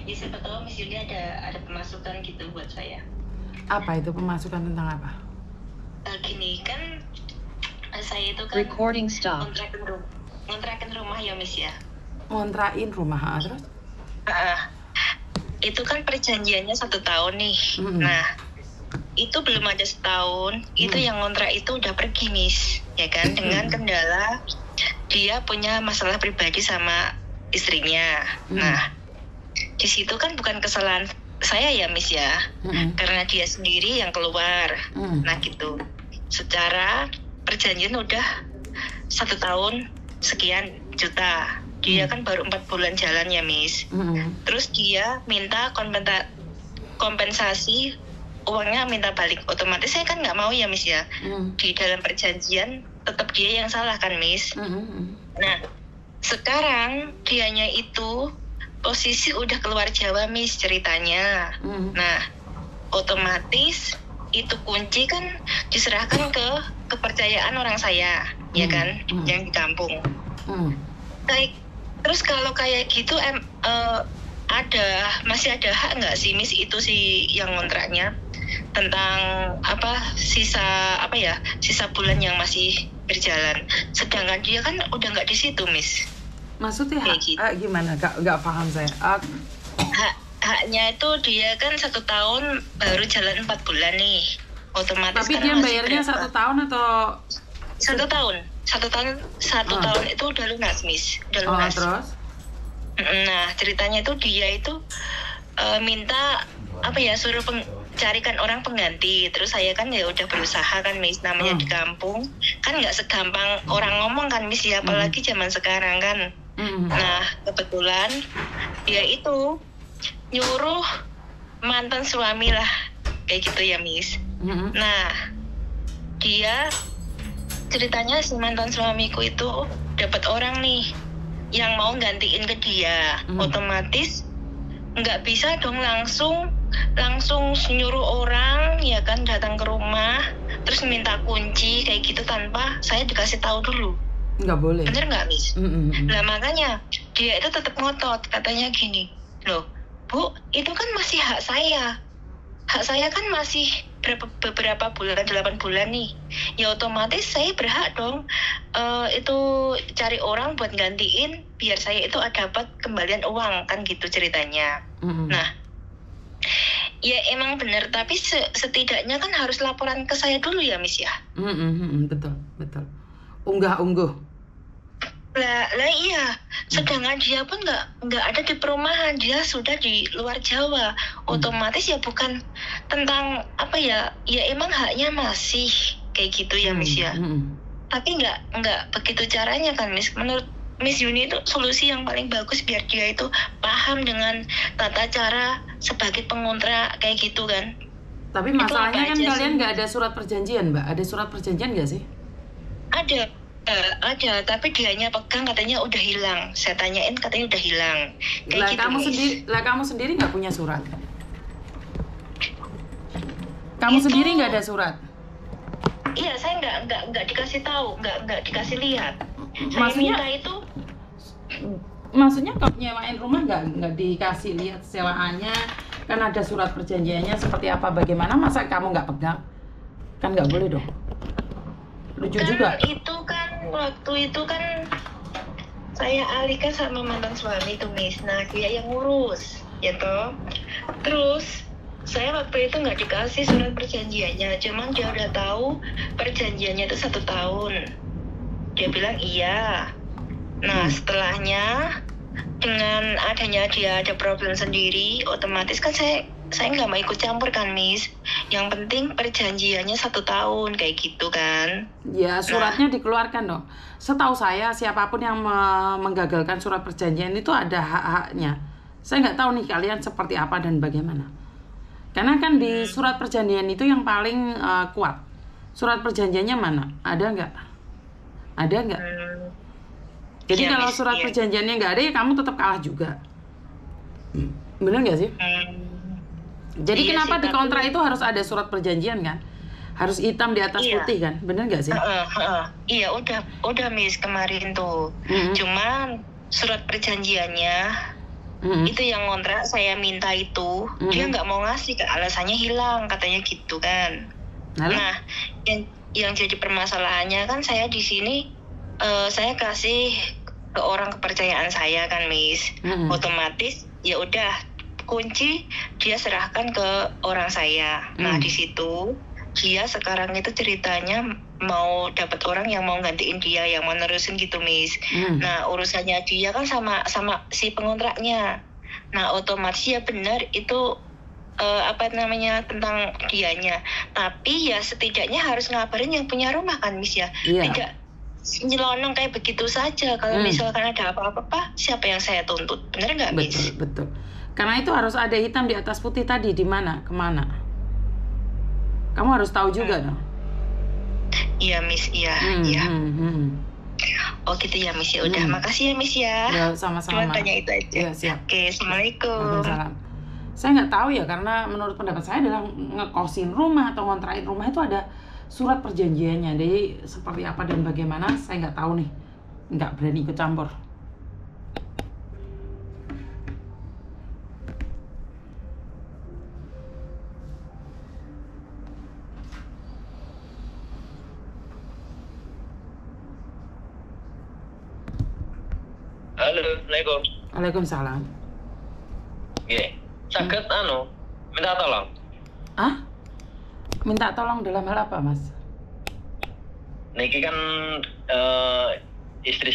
Ya siapa tahu Miss Yuli ada pemasukan gitu buat saya. Apa itu pemasukan tentang apa? Gini kan saya itu kan Recording stop. ngontrakin rumah ya Miss ya. Ngontrain rumah, terus? Itu kan perjanjiannya 1 tahun nih. Nah, itu belum ada setahun, itu yang ngontrak itu udah pergi Miss, ya kan, dengan kendala dia punya masalah pribadi sama istrinya. Nah, di situ kan bukan kesalahan saya ya Miss ya, karena dia sendiri yang keluar. Nah gitu. Secara perjanjian udah 1 tahun sekian juta. Dia kan baru 4 bulan jalan ya Miss. Terus dia minta kompensasi, uangnya minta balik. Otomatis saya kan nggak mau ya Miss ya. Di dalam perjanjian tetap dia yang salah kan Miss. Nah sekarang dianya itu posisi udah keluar Jawa Miss ceritanya. Nah otomatis itu kunci kan diserahkan ke kepercayaan orang saya, ya kan, yang di kampung. Terus kalau kayak gitu masih ada hak nggak sih Miss itu si yang kontraknya tentang sisa bulan yang masih berjalan, sedangkan dia kan udah nggak di situ Miss. Maksudnya gitu. Gimana? Nggak paham saya. Haknya itu dia kan 1 tahun baru jalan 4 bulan nih, otomatis. Tapi dia bayarnya 1 tahun atau 1 tahun? 1 tahun itu udah lunas Miss, udah lunas. Terus? Nah ceritanya itu dia itu minta suruh carikan orang pengganti. Terus saya kan ya udah berusaha kan Miss, namanya di kampung kan nggak segampang orang ngomong kan Miss ya, apalagi zaman sekarang kan. Nah kebetulan dia itu nyuruh mantan suami lah kayak gitu ya Miss. Nah dia ceritanya si mantan suamiku itu dapat orang nih yang mau gantiin ke dia. Otomatis nggak bisa dong langsung nyuruh orang ya kan datang ke rumah terus minta kunci kayak gitu tanpa saya dikasih tahu dulu. Nggak boleh. Bener nggak Miss? Nah makanya dia itu tetap ngotot, katanya gini, loh Bu, itu kan masih hak saya kan masih beberapa bulan, 8 bulan nih, ya otomatis saya berhak dong itu cari orang buat gantiin biar saya itu dapat kembalian uang kan gitu ceritanya. Nah ya emang bener, tapi setidaknya kan harus laporan ke saya dulu ya Miss ya. Betul unggah-ungguh lah iya, sedangkan dia pun nggak ada di perumahan, dia sudah di luar Jawa. Otomatis ya bukan tentang ya emang haknya masih kayak gitu ya Miss ya. Tapi nggak begitu caranya kan Miss. Menurut Miss Yuni itu solusi yang paling bagus biar dia itu paham dengan tata cara sebagai pengontrak kayak gitu kan. Tapi masalahnya kan kalian nggak ada surat perjanjian Mbak. Ada surat perjanjian nggak sih? Ada, tapi dianya pegang katanya udah hilang. Saya tanyain katanya udah hilang. Kayak Kamu sendiri nggak punya surat? Kamu sendiri nggak ada surat? Iya, saya nggak dikasih tahu, nggak dikasih lihat. Maksudnya, saya minta itu. Maksudnya kalau nyewain rumah nggak dikasih lihat sewaannya, kan ada surat perjanjiannya seperti apa bagaimana, masa kamu nggak pegang? Kan nggak boleh dong. Lucu kan juga. Itu kan waktu itu kan saya alihkan sama mantan suami itu Miss. Nah dia yang ngurus ya toh. Terus saya waktu itu nggak dikasih surat perjanjiannya, cuman dia udah tahu perjanjiannya itu 1 tahun. Dia bilang iya. Nah setelahnya dengan adanya dia ada problem sendiri, otomatis kan saya nggak mau ikut campur kan Miss. Yang penting perjanjiannya 1 tahun kayak gitu kan. Ya suratnya dikeluarkan dong. Setahu saya siapapun yang menggagalkan surat perjanjian itu ada hak-haknya. Saya nggak tahu nih kalian seperti apa dan bagaimana. Karena kan di surat perjanjian itu yang paling kuat. Surat perjanjiannya mana? Ada nggak? Jadi ya, kalau surat perjanjiannya nggak ada ya kamu tetap kalah juga. Bener nggak sih? Jadi kenapa di kontrak itu harus ada surat perjanjian kan? Harus hitam di atas putih kan? Bener nggak sih? Iya udah Miss kemarin tuh. Cuman surat perjanjiannya itu yang ngontrak saya minta itu, dia nggak mau ngasih, alasannya hilang katanya gitu kan. Nah, yang jadi permasalahannya kan saya di sini saya kasih ke orang kepercayaan saya kan, Miss. Otomatis ya udah kunci dia serahkan ke orang saya. Nah, di situ dia sekarang itu ceritanya mau dapat orang yang mau gantiin dia, yang mau nerusin gitu, Miss. Nah, urusannya dia kan sama si pengontraknya. Nah, otomatis ya benar itu tentang dianya. Tapi ya setidaknya harus ngabarin yang punya rumah kan, Miss ya. Tidak nyelonong kayak begitu saja. Kalau misalkan ada apa-apa, siapa yang saya tuntut? Benar nggak, Miss? Betul. Karena itu harus ada hitam di atas putih tadi, di mana, kemana. Kamu harus tahu juga dong. Iya, Miss. Iya. Oh gitu ya, Miss. Ya udah, makasih ya, Miss ya. Ya, sama-sama. Cuma tanya itu aja. Ya, siap. Oke, Assalamualaikum. Waalaikumsalam. Saya nggak tahu ya, karena menurut pendapat saya adalah ngekosin rumah atau ngontrakin rumah itu ada surat perjanjiannya. Jadi seperti apa dan bagaimana saya nggak tahu nih, nggak berani ikut campur. Halo, Assalamualaikum. Waalaikumsalam. Oke, saged minta tolong. Minta tolong dalam hal apa, Mas? Niki kan istri